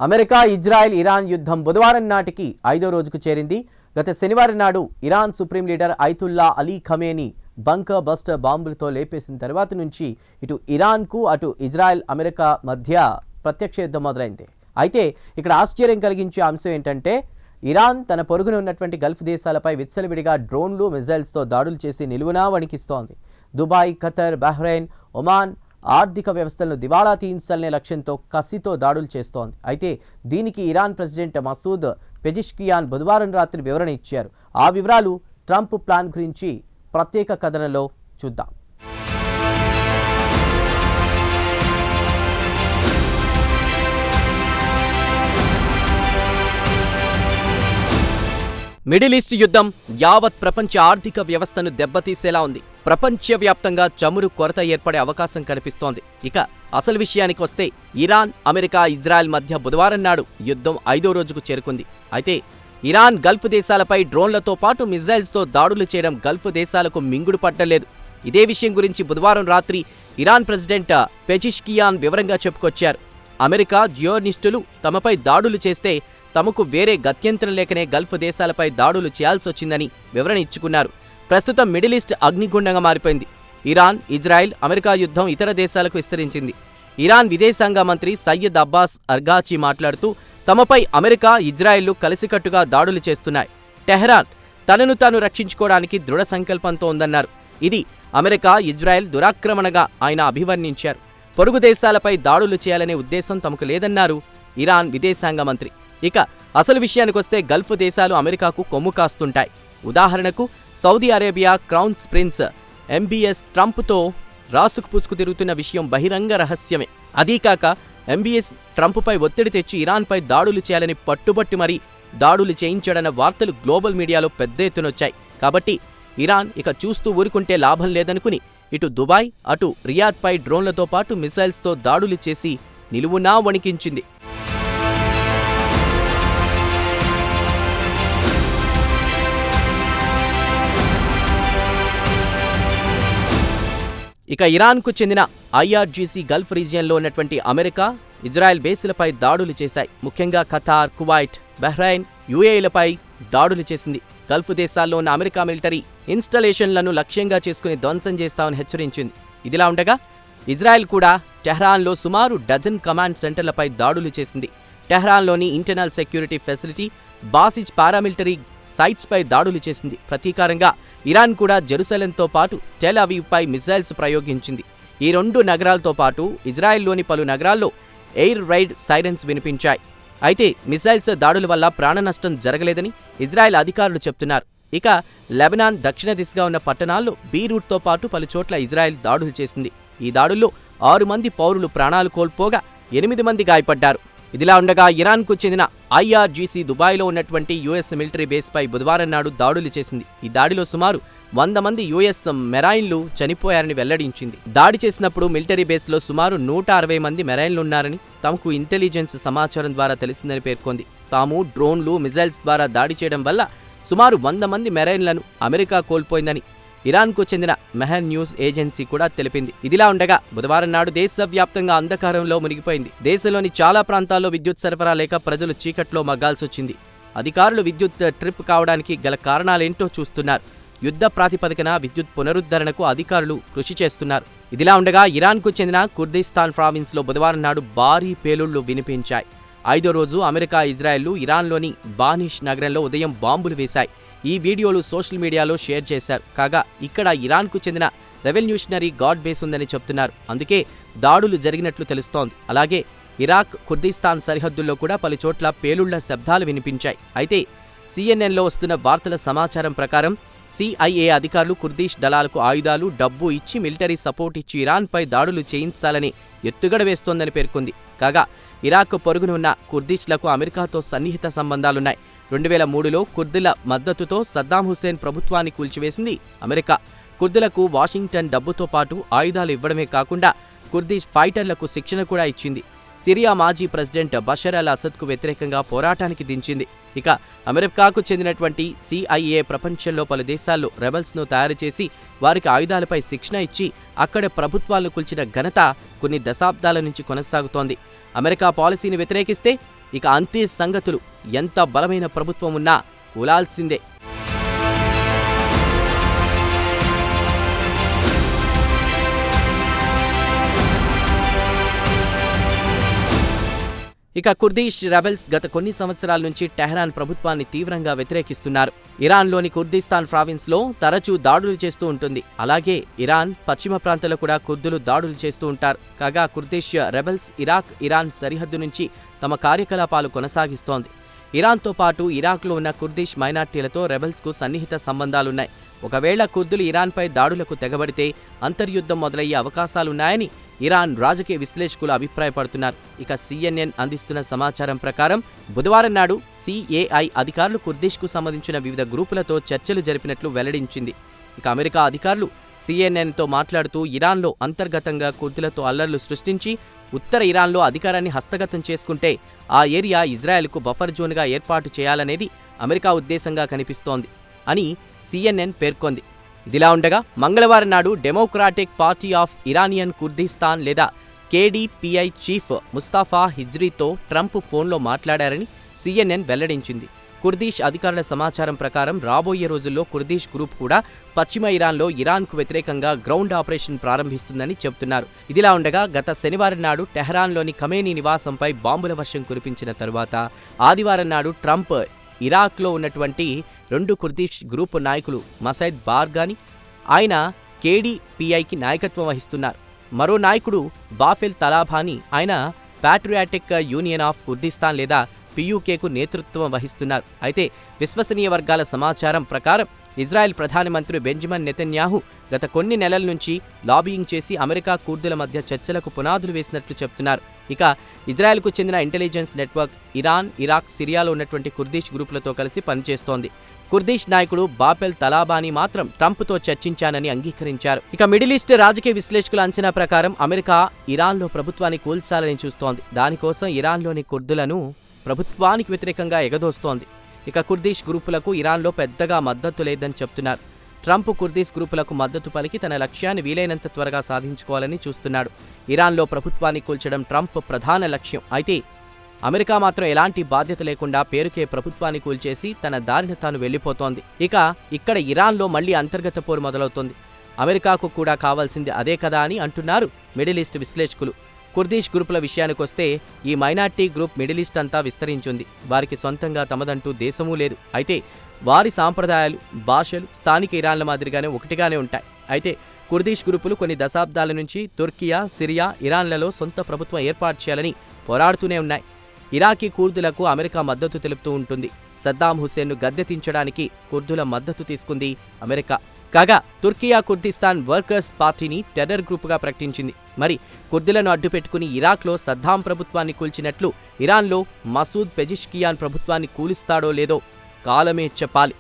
America, Israel, Iran యుద్ధం బుధవారం నాటికి 5వ రోజుకు చేరింది. గత శనివారం నాడు Iran supreme leader Ayatollah Ali Khamenei bunker buster బాంబులతో లేపేసిన తర్వాత నుంచి ఇటు ఇరాన్కు అటు ఇజ్రాయెల్, అమెరికా మధ్య ప్రత్యక్ష యుద్ధం మొదలైంది. అయితే ఇక్కడ ఆశ్చర్యం కలిగించే అంశం ఏంటంటే ఇరాన్ తన పొరుగున ఉన్నటువంటి గల్ఫ్ దేశాలపై విచ్చలవిడిగా డ్రోన్లు, మిజైల్స్తో దాడులు చేసి నిలువునా వణికిస్తోంది. దుబాయ్, ఖతర్, బహ్రెయిన్, ఒమాన్ ఆర్థిక వ్యవస్థలను దివాళా తీయించాలనే లక్ష్యంతో కసితో దాడులు చేస్తోంది. అయితే దీనికి ఇరాన్ ప్రెసిడెంట్ మసూద్ పెజిష్కియాన్ బుధవారం రాత్రి వివరణ ఇచ్చారు. ఆ వివరాలు, ట్రంప్ ప్లాన్ గురించి ప్రత్యేక కథనంలో చూద్దాం. మిడిల్ ఈస్ట్ యుద్ధం యావత్ ప్రపంచ ఆర్థిక వ్యవస్థను దెబ్బతీసేలా ఉంది. ప్రపంచవ్యాప్తంగా చమురు కొరత ఏర్పడే అవకాశం కనిపిస్తోంది. ఇక అసలు విషయానికి వస్తే ఇరాన్, అమెరికా, ఇజ్రాయెల్ మధ్య బుధవారం నాడు యుద్ధం 5వ రోజుకు చేరుకుంది. అయితే ఇరాన్ గల్ఫ్ దేశాలపై డ్రోన్లతో పాటు మిజైల్స్తో దాడులు చేయడం గల్ఫ్ దేశాలకు మింగుడు పడ్డలేదు. ఇదే విషయం గురించి బుధవారం రాత్రి ఇరాన్ ప్రెసిడెంట్ పెజిష్కియాన్ వివరంగా చెప్పుకొచ్చారు. అమెరికా జియోనిస్టులు తమపై దాడులు చేస్తే తమకు వేరే గత్యంతరం లేకనే గల్ఫ్ దేశాలపై దాడులు చేయాల్సొచ్చిందని వివరణ ఇచ్చుకున్నారు. ప్రస్తుతం మిడిల్ ఈస్ట్ అగ్నిగుండంగా మారిపోయింది. ఇరాన్, ఇజ్రాయెల్, అమెరికా యుద్ధం ఇతర దేశాలకు విస్తరించింది. ఇరాన్ విదేశాంగ మంత్రి సయ్యద్ అబ్బాస్ అర్గాచి మాట్లాడుతూ తమపై అమెరికా, ఇజ్రాయెల్లు కలిసికట్టుగా దాడులు చేస్తున్నాయి. టెహ్రాన్ తనను తాను రక్షించుకోవడానికి దృఢ సంకల్పంతో ఉందన్నారు. ఇది అమెరికా, ఇజ్రాయెల్ దురాక్రమణగా ఆయన అభివర్ణించారు. పొరుగు దేశాలపై దాడులు చేయాలనే ఉద్దేశం తమకు లేదన్నారు ఇరాన్ విదేశాంగ మంత్రి. ఇక అసలు విషయానికొస్తే గల్ఫ్ దేశాలు అమెరికాకు కొమ్ము కాస్తుంటాయి. ఉదాహరణకు Saudi Arabia crown prince MBS ట్రంప్తో రాసుకు పూసుకు తిరుగుతున్న విషయం బహిరంగ రహస్యమే. అదీకాక ఎంబీఎస్ ట్రంప్పై ఒత్తిడి తెచ్చి ఇరాన్పై దాడులు చేయాలని పట్టుబట్టి మరీ దాడులు చేయించాడన్న వార్తలు గ్లోబల్ మీడియాలో పెద్ద ఎత్తునొచ్చాయి. కాబట్టి ఇరాన్ ఇక చూస్తూ ఊరుకుంటే లాభం లేదనుకుని ఇటు దుబాయ్, అటు రియాద్పై డ్రోన్లతో పాటు మిసైల్స్తో దాడులు చేసి నిలువునా వణికించింది. ఇక ఇరాన్కు చెందిన ఐఆర్జీసీ గల్ఫ్ రీజియన్లో ఉన్నటువంటి అమెరికా, ఇజ్రాయెల్ బేసులపై దాడులు చేశాయి. ముఖ్యంగా ఖతార్, కువైట్, బహ్రెయిన్, యూఏఈలపై దాడులు చేసింది. గల్ఫ్ దేశాల్లో ఉన్న అమెరికా మిలిటరీ ఇన్స్టాలేషన్లను లక్ష్యంగా చేసుకుని ధ్వంసం చేస్తామని హెచ్చరించింది. ఇదిలా ఉండగా ఇజ్రాయెల్ కూడా టెహ్రాన్లో సుమారు డజన్ కమాండ్ సెంటర్లపై దాడులు చేసింది. టెహ్రాన్లోని ఇంటర్నల్ సెక్యూరిటీ ఫెసిలిటీ, బాసిజ్ పారామిలిటరీ సైట్స్పై దాడులు చేసింది. ప్రతీకారంగా ఇరాన్ కూడా జెరూసలేంతో పాటు టెల్ అవీవ్పై మిసైల్స్ ప్రయోగించింది. ఈ 2 నగరాలతో పాటు ఇజ్రాయెల్లోని పలు నగరాల్లో ఎయిర్ రైడ్ సైరన్స్ వినిపించాయి. అయితే మిసైల్స్ దాడుల వల్ల ప్రాణ నష్టం జరగలేదని ఇజ్రాయెల్ అధికారులు చెప్తున్నారు. ఇక లెబనాన్ దక్షిణ దిశగా ఉన్న పట్టణాల్లో బీరూట్తో పాటు పలు చోట్ల ఇజ్రాయెల్ దాడులు చేసింది. ఈ దాడుల్లో 6 మంది పౌరులు ప్రాణాలు కోల్పోగా 8 మంది గాయపడ్డారు. ఇదిలా ఉండగా ఇరాన్కు చెందిన ఐఆర్జీసీ దుబాయ్లో ఉన్నటువంటి యుఎస్ మిలిటరీ బేస్పై బుధవారం నాడు దాడులు చేసింది. ఈ దాడిలో సుమారు 100 మంది యుఎస్ మెరైన్లు చనిపోయారని వెల్లడించింది. దాడి చేసినప్పుడు మిలిటరీ బేస్లో సుమారు 160 మంది మెరైన్లున్నారని తమకు ఇంటెలిజెన్స్ సమాచారం ద్వారా తెలిసిందని పేర్కొంది. తాము డ్రోన్లు, మిజైల్స్ ద్వారా దాడి చేయడం వల్ల సుమారు 100 మంది మెరైన్లను అమెరికా కోల్పోయిందని ఇరాన్కు చెందిన మెహర్ న్యూస్ ఏజెన్సీ కూడా తెలిపింది. ఇదిలా ఉండగా బుధవారం నాడు దేశవ్యాప్తంగా అంధకారంలో మునిగిపోయింది. దేశంలోని చాలా ప్రాంతాల్లో విద్యుత్ సరఫరా లేక ప్రజలు చీకట్లో మగ్గాల్సొచ్చింది. అధికారులు విద్యుత్ ట్రిప్ కావడానికి గల కారణాలేంటో చూస్తున్నారు. యుద్ధ ప్రాతిపదికన విద్యుత్ పునరుద్ధరణకు అధికారులు కృషి చేస్తున్నారు. ఇదిలా ఉండగా ఇరాన్కు చెందిన కుర్దిస్తాన్ ప్రావిన్స్లో బుధవారం నాడు భారీ పేలుళ్లు వినిపించాయి. 5వ రోజు అమెరికా, ఇజ్రాయెల్లు ఇరాన్లోని బానిష్ నగరంలో ఉదయం బాంబులు వేశాయి. ఈ వీడియోలు సోషల్ మీడియాలో షేర్ చేశారు. కాగా ఇక్కడ ఇరాన్కు చెందిన రెవల్యూషనరీ గార్డ్ బేస్ ఉందని చెప్తున్నారు. అందుకే దాడులు జరిగినట్లు తెలుస్తోంది. అలాగే ఇరాక్, కుర్దిస్తాన్ సరిహద్దుల్లో కూడా పలు చోట్ల పేలుళ్ల శబ్దాలు వినిపించాయి. అయితే సిఎన్ఎన్లో వస్తున్న వార్తల సమాచారం ప్రకారం సిఐఏ అధికారులు కుర్దిష్ దళాలకు ఆయుధాలు, డబ్బు ఇచ్చి మిలిటరీ సపోర్ట్ ఇచ్చి ఇరాన్పై దాడులు చేయించాలని ఎత్తుగడ వేస్తోందని పేర్కొంది. కాగా ఇరాక్ పొరుగున ఉన్న కుర్దిష్లకు అమెరికాతో సన్నిహిత సంబంధాలున్నాయి. 2003లో కుర్దుల మద్దతుతో సద్దాం హుస్సేన్ ప్రభుత్వాన్ని కూల్చివేసింది అమెరికా. కుర్దులకు వాషింగ్టన్ డబ్బుతో పాటు ఆయుధాలు ఇవ్వడమే కాకుండా కుర్దిష్ ఫైటర్లకు శిక్షణ కూడా ఇచ్చింది. సిరియా మాజీ ప్రెసిడెంట్ బషర్ అల్ అసద్కు వ్యతిరేకంగా పోరాటానికి దించింది. ఇక అమెరికాకు చెందినటువంటి సిఐఏ ప్రపంచంలో పలు దేశాల్లో రెబల్స్ను తయారు చేసి వారికి ఆయుధాలపై శిక్షణ ఇచ్చి అక్కడ ప్రభుత్వాలను కూల్చిన ఘనత కొన్ని దశాబ్దాల నుంచి కొనసాగుతోంది. అమెరికా పాలసీని వ్యతిరేకిస్తే ఇక అంతే సంగతులు. ఎంత బలమైన ప్రభుత్వం ఉన్నా కూలాల్సిందే. ఇక కుర్దిష్ రెబెల్స్ గత కొన్ని సంవత్సరాల నుంచి టెహ్రాన్ ప్రభుత్వాన్ని తీవ్రంగా వ్యతిరేకిస్తున్నారు. ఇరాన్లోని కుర్దిస్తాన్ ప్రావిన్స్లో తరచూ దాడులు చేస్తూ ఉంటుంది. అలాగే ఇరాన్ పశ్చిమ ప్రాంతాల్లో కూడా కుర్దులు దాడులు చేస్తూ ఉంటారు. కాగా కుర్దిష్ రెబెల్స్ ఇరాన్ సరిహద్దు నుంచి తమ కార్యకలాపాలు కొనసాగిస్తోంది. ఇరాన్తో పాటు ఇరాక్లో ఉన్న కుర్దిష్ మైనార్టీలతో రెబెల్స్కు సన్నిహిత సంబంధాలున్నాయి. ఒకవేళ కుర్దులు ఇరాన్పై దాడులకు తెగబడితే అంతర్యుద్ధం మొదలయ్యే అవకాశాలున్నాయని ఇరాన్ రాజకీయ విశ్లేషకులు అభిప్రాయపడుతున్నారు. ఇక CNN అందిస్తున్న సమాచారం ప్రకారం బుధవారం నాడు CAI అధికారులు కుర్దిష్కు సంబంధించిన వివిధ గ్రూపులతో చర్చలు జరిపినట్లు వెల్లడించింది. ఇక అమెరికా అధికారులు CNNతో మాట్లాడుతూ ఇరాన్లో అంతర్గతంగా కుర్దులతో అల్లర్లు సృష్టించి ఉత్తర ఇరాన్లో అధికారాన్ని హస్తగతం చేసుకుంటే ఆ ఏరియా ఇజ్రాయెల్కు బఫర్ జోన్గా ఏర్పాటు చేయాలనేది అమెరికా ఉద్దేశంగా కనిపిస్తోంది అని CNN పేర్కొంది. ఇదిలా ఉండగా మంగళవారం నాడు democratic party of Iranian Kurdistan లేదా KDPI చీఫ్ ముస్తాఫా హిజ్రీతో ట్రంప్ ఫోన్లో మాట్లాడారని CNN వెల్లడించింది. కుర్దిష్ అధికారుల సమాచారం ప్రకారం రాబోయే రోజుల్లో కుర్దిష్ గ్రూప్ కూడా పశ్చిమ ఇరాన్లో ఇరాన్కు వ్యతిరేకంగా గ్రౌండ్ ఆపరేషన్ ప్రారంభిస్తుందని చెబుతున్నారు. ఇదిలా ఉండగా గత శనివారం నాడు టెహ్రాన్లోని ఖమేనీ నివాసంపై బాంబుల వర్షం కురిపించిన తరువాత ఆదివారం నాడు ట్రంప్ ఇరాక్లో ఉన్నటువంటి 2 కుర్దిష్ గ్రూప్ నాయకులు మసైద్ బార్గాని, ఆయన KDPIకి నాయకత్వం వహిస్తున్నారు. మరో నాయకుడు బాఫెల్ తలాబానీ, ఆయన పాట్రియాటిక్ యూనియన్ ఆఫ్ కుర్దిస్తాన్ లేదా PUKకు నేతృత్వం వహిస్తున్నారు. అయితే విశ్వసనీయ వర్గాల సమాచారం ప్రకారం ఇజ్రాయెల్ ప్రధానమంత్రి బెంజమిన్ నెతన్యాహు గత కొన్ని నెలల నుంచి లాబియింగ్ చేసి అమెరికా కుర్దుల మధ్య చర్చలకు పునాదులు వేసినట్లు చెబుతున్నారు. ఇక ఇజ్రాయెల్కు చెందిన ఇంటెలిజెన్స్ నెట్వర్క్ ఇరాన్, ఇరాక్, సిరియాలో ఉన్నటువంటి కుర్దిష్ గ్రూపులతో కలిసి పనిచేస్తోంది. కుర్దిష్ నాయకుడు బాఫెల్ తలాబానీ మాత్రం ట్రంప్తో చర్చించానని అంగీకరించారు. ఇక మిడిల్ ఈస్ట్ రాజకీయ విశ్లేషకుల అంచనా ప్రకారం అమెరికా ఇరాన్లో ప్రభుత్వాన్ని కూల్చాలని చూస్తోంది. దానికోసం ఇరాన్లోని కుర్దులను ప్రభుత్వానికి వ్యతిరేకంగా ఎగదోస్తోంది. ఇక కుర్దిష్ గ్రూపులకు ఇరాన్లో పెద్దగా మద్దతు లేదని చెప్తున్నారు. ట్రంప్ కుర్దిష్ గ్రూపులకు మద్దతు పలికి తన లక్ష్యాన్ని వీలైనంత త్వరగా సాధించుకోవాలని చూస్తున్నాడు. ఇరాన్లో ప్రభుత్వాన్ని కూల్చడం ట్రంప్ ప్రధాన లక్ష్యం. అయితే అమెరికా మాత్రం ఎలాంటి బాధ్యత లేకుండా పేరుకే ప్రభుత్వాన్ని కూల్చేసి తన దారిన తాను వెళ్లిపోతోంది. ఇక ఇక్కడ ఇరాన్లో మళ్లీ అంతర్గత పోరు మొదలవుతోంది. అమెరికాకు కూడా కావాల్సింది అదే కదా అని అంటున్నారు మిడిల్ ఈస్ట్ విశ్లేషకులు. కుర్దిష్ గ్రూపుల విషయానికొస్తే ఈ మైనార్టీ గ్రూప్ మిడిల్ ఈస్ట్ అంతా విస్తరించింది. వారికి సొంతంగా తమదంటూ దేశమూ లేదు. అయితే వారి సాంప్రదాయాలు, భాషలు స్థానిక ఇరాన్ల మాదిరిగానే ఒకటిగానే ఉంటాయి. అయితే కుర్దిష్ గ్రూపులు కొన్ని దశాబ్దాల నుంచి తుర్కియా, సిరియా, ఇరాన్లలో సొంత ప్రభుత్వం ఏర్పాటు చేయాలని పోరాడుతూనే ఉన్నాయి. ఇరాకీ కుర్దులకు అమెరికా మద్దతు తెలుపుతూ ఉంటుంది. సద్దాం హుస్సేన్ను గద్దెదించడానికి కుర్దుల మద్దతు తీసుకుంది అమెరికా. కాగా తుర్కియా కుర్దిస్తాన్ వర్కర్స్ పార్టీని టెర్రర్ గ్రూపుగా ప్రకటించింది. మరి కుర్దులను అడ్డుపెట్టుకుని ఇరాక్లో సద్దాం ప్రభుత్వాన్ని కూల్చినట్లు ఇరాన్లో మసూద్ పెజిష్కియాన్ ప్రభుత్వాన్ని కూలిస్తాడో లేదో కాలమే చెప్పాలి.